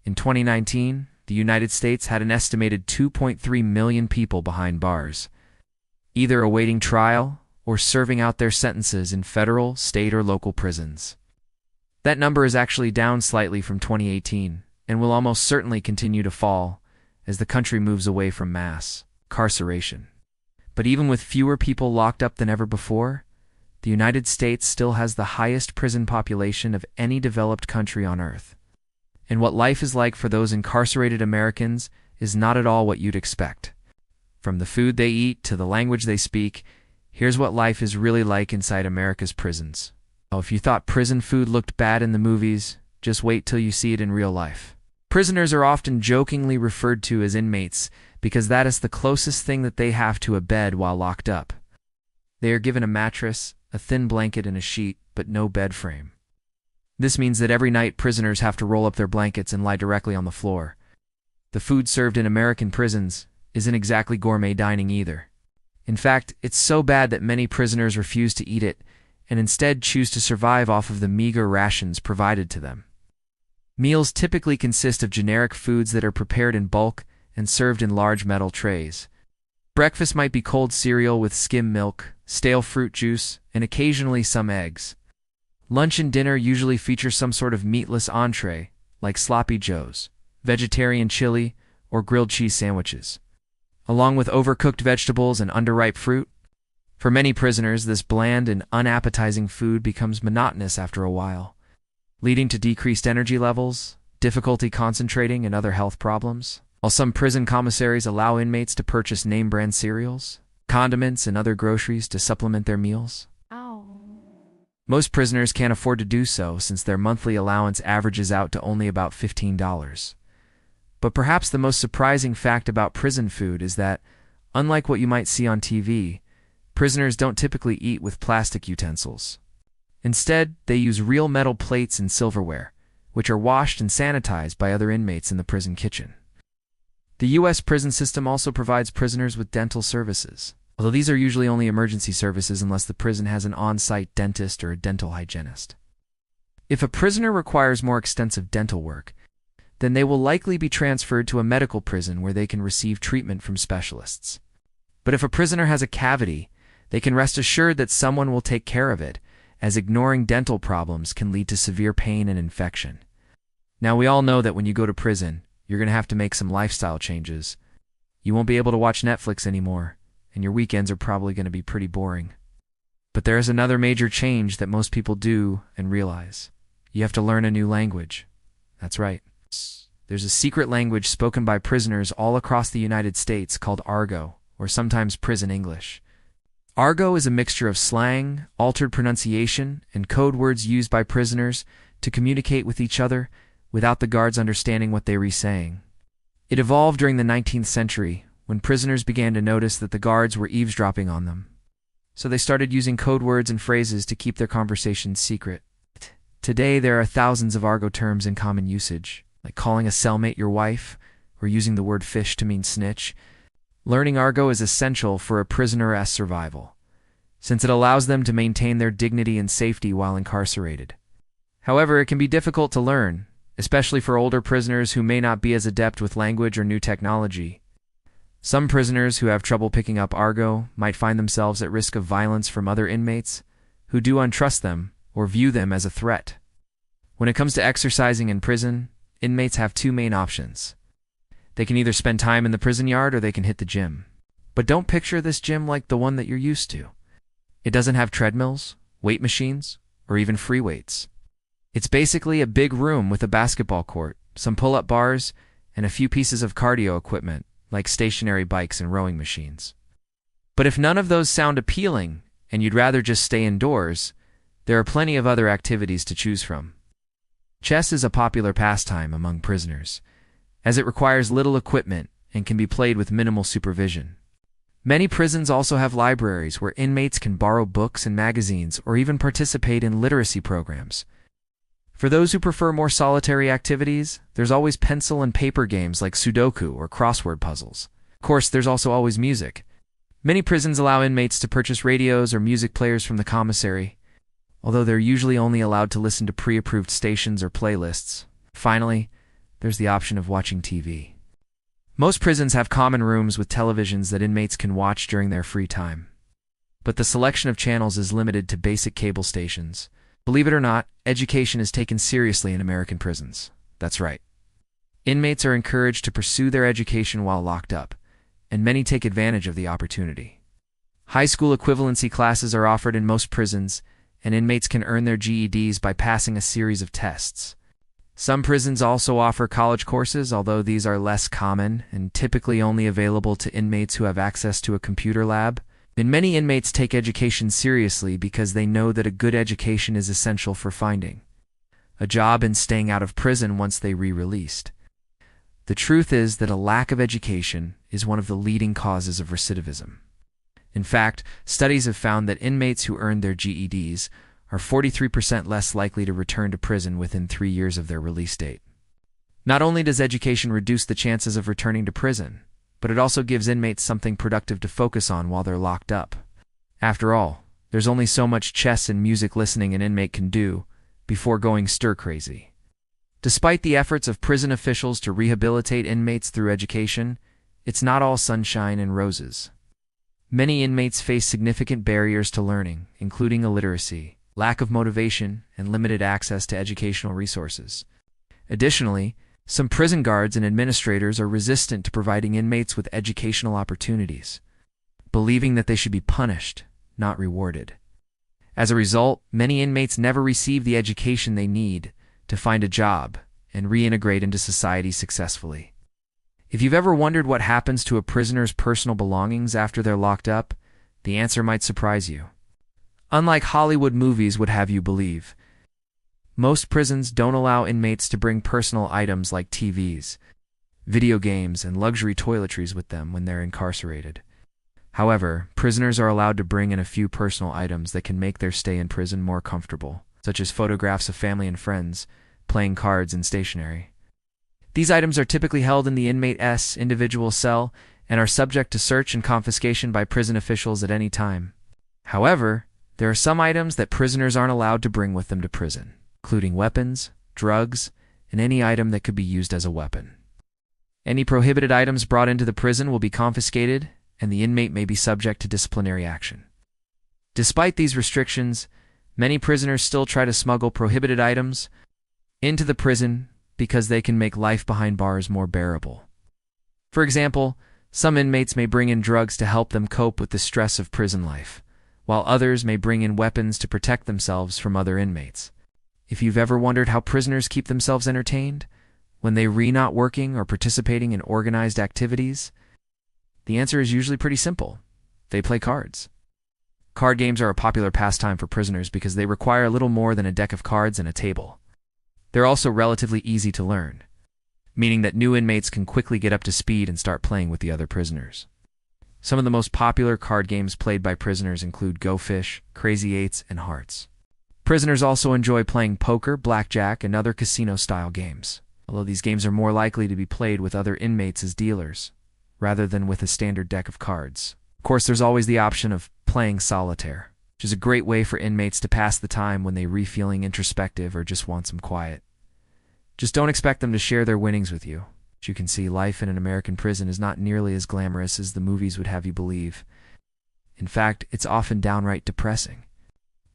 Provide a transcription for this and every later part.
In 2019, the United States had an estimated 2.3 million people behind bars, either awaiting trial or serving out their sentences in federal, state, or local prisons. That number is actually down slightly from 2018 and will almost certainly continue to fall as the country moves away from mass incarceration. But even with fewer people locked up than ever before, the United States still has the highest prison population of any developed country on earth. And what life is like for those incarcerated Americans is not at all what you'd expect. From the food they eat to the language they speak, here's what life is really like inside America's prisons. Oh, if you thought prison food looked bad in the movies, just wait till you see it in real life. Prisoners are often jokingly referred to as inmates because that is the closest thing that they have to a bed while locked up. They are given a mattress, a thin blanket, and a sheet, but no bed frame. This means that every night prisoners have to roll up their blankets and lie directly on the floor. The food served in American prisons isn't exactly gourmet dining either. In fact, it's so bad that many prisoners refuse to eat it and instead choose to survive off of the meager rations provided to them. Meals typically consist of generic foods that are prepared in bulk and served in large metal trays. Breakfast might be cold cereal with skim milk, stale fruit juice, and occasionally some eggs. Lunch and dinner usually feature some sort of meatless entree, like sloppy joes, vegetarian chili, or grilled cheese sandwiches, along with overcooked vegetables and underripe fruit. For many prisoners, this bland and unappetizing food becomes monotonous after a while, leading to decreased energy levels, difficulty concentrating, and other health problems. While some prison commissaries allow inmates to purchase name-brand cereals, condiments, and other groceries to supplement their meals, most prisoners can't afford to do so since their monthly allowance averages out to only about $15. But perhaps the most surprising fact about prison food is that, unlike what you might see on TV, prisoners don't typically eat with plastic utensils. Instead, they use real metal plates and silverware, which are washed and sanitized by other inmates in the prison kitchen. The U.S. prison system also provides prisoners with dental services, although these are usually only emergency services unless the prison has an on-site dentist or a dental hygienist. If a prisoner requires more extensive dental work, then they will likely be transferred to a medical prison where they can receive treatment from specialists. But if a prisoner has a cavity, they can rest assured that someone will take care of it, as ignoring dental problems can lead to severe pain and infection. Now, we all know that when you go to prison, you're going to have to make some lifestyle changes. You won't be able to watch Netflix anymore, and your weekends are probably going to be pretty boring. But there is another major change that most people do and realize. You have to learn a new language. That's right. There's a secret language spoken by prisoners all across the United States called Argot, or sometimes prison English. Argot is a mixture of slang, altered pronunciation, and code words used by prisoners to communicate with each other without the guards understanding what they were saying. It evolved during the 19th century, when prisoners began to notice that the guards were eavesdropping on them. So they started using code words and phrases to keep their conversations secret. Today, there are thousands of Argot terms in common usage, like calling a cellmate your wife, or using the word fish to mean snitch. Learning Argot is essential for a prisoner's survival, since it allows them to maintain their dignity and safety while incarcerated. However, it can be difficult to learn, especially for older prisoners who may not be as adept with language or new technology. Some prisoners who have trouble picking up Argot might find themselves at risk of violence from other inmates who do untrust them or view them as a threat. When it comes to exercising in prison, inmates have two main options. They can either spend time in the prison yard or they can hit the gym. But don't picture this gym like the one that you're used to. It doesn't have treadmills, weight machines, or even free weights. It's basically a big room with a basketball court, some pull-up bars, and a few pieces of cardio equipment, like stationary bikes and rowing machines. But if none of those sound appealing, and you'd rather just stay indoors, there are plenty of other activities to choose from. Chess is a popular pastime among prisoners, as it requires little equipment and can be played with minimal supervision. Many prisons also have libraries where inmates can borrow books and magazines or even participate in literacy programs. For those who prefer more solitary activities, there's always pencil and paper games like Sudoku or crossword puzzles. Of course, there's also always music. Many prisons allow inmates to purchase radios or music players from the commissary, although they're usually only allowed to listen to pre-approved stations or playlists. Finally, there's the option of watching TV. Most prisons have common rooms with televisions that inmates can watch during their free time. But the selection of channels is limited to basic cable stations. Believe it or not, education is taken seriously in American prisons. That's right. Inmates are encouraged to pursue their education while locked up, and many take advantage of the opportunity. High school equivalency classes are offered in most prisons, and inmates can earn their GEDs by passing a series of tests. Some prisons also offer college courses, although these are less common and typically only available to inmates who have access to a computer lab. And many inmates take education seriously because they know that a good education is essential for finding a job and staying out of prison once they re-released. The truth is that a lack of education is one of the leading causes of recidivism. In fact, studies have found that inmates who earned their GEDs are 43% less likely to return to prison within 3 years of their release date. Not only does education reduce the chances of returning to prison, but it also gives inmates something productive to focus on while they're locked up. After all, there's only so much chess and music listening an inmate can do before going stir-crazy. Despite the efforts of prison officials to rehabilitate inmates through education, it's not all sunshine and roses. Many inmates face significant barriers to learning, including illiteracy, lack of motivation, and limited access to educational resources. Additionally, some prison guards and administrators are resistant to providing inmates with educational opportunities, believing that they should be punished, not rewarded. As a result, many inmates never receive the education they need to find a job and reintegrate into society successfully. If you've ever wondered what happens to a prisoner's personal belongings after they're locked up, the answer might surprise you. Unlike Hollywood movies would have you believe, most prisons don't allow inmates to bring personal items like TVs, video games, and luxury toiletries with them when they're incarcerated. However, prisoners are allowed to bring in a few personal items that can make their stay in prison more comfortable, such as photographs of family and friends, playing cards, and stationery. These items are typically held in the inmate's individual cell and are subject to search and confiscation by prison officials at any time. However, there are some items that prisoners aren't allowed to bring with them to prison, including weapons, drugs, and any item that could be used as a weapon. Any prohibited items brought into the prison will be confiscated, and the inmate may be subject to disciplinary action. Despite these restrictions, many prisoners still try to smuggle prohibited items into the prison because they can make life behind bars more bearable. For example, some inmates may bring in drugs to help them cope with the stress of prison life, while others may bring in weapons to protect themselves from other inmates. If you've ever wondered how prisoners keep themselves entertained when they're not working or participating in organized activities, the answer is usually pretty simple. They play cards. Card games are a popular pastime for prisoners because they require little more than a deck of cards and a table. They're also relatively easy to learn, meaning that new inmates can quickly get up to speed and start playing with the other prisoners. Some of the most popular card games played by prisoners include Go Fish, Crazy Eights, and Hearts. Prisoners also enjoy playing poker, blackjack, and other casino-style games, although these games are more likely to be played with other inmates as dealers, rather than with a standard deck of cards. Of course, there's always the option of playing solitaire, which is a great way for inmates to pass the time when they're feeling introspective or just want some quiet. Just don't expect them to share their winnings with you. As you can see, life in an American prison is not nearly as glamorous as the movies would have you believe. In fact, it's often downright depressing.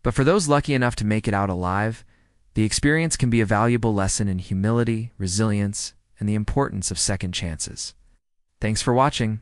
But for those lucky enough to make it out alive, the experience can be a valuable lesson in humility, resilience, and the importance of second chances. Thanks for watching.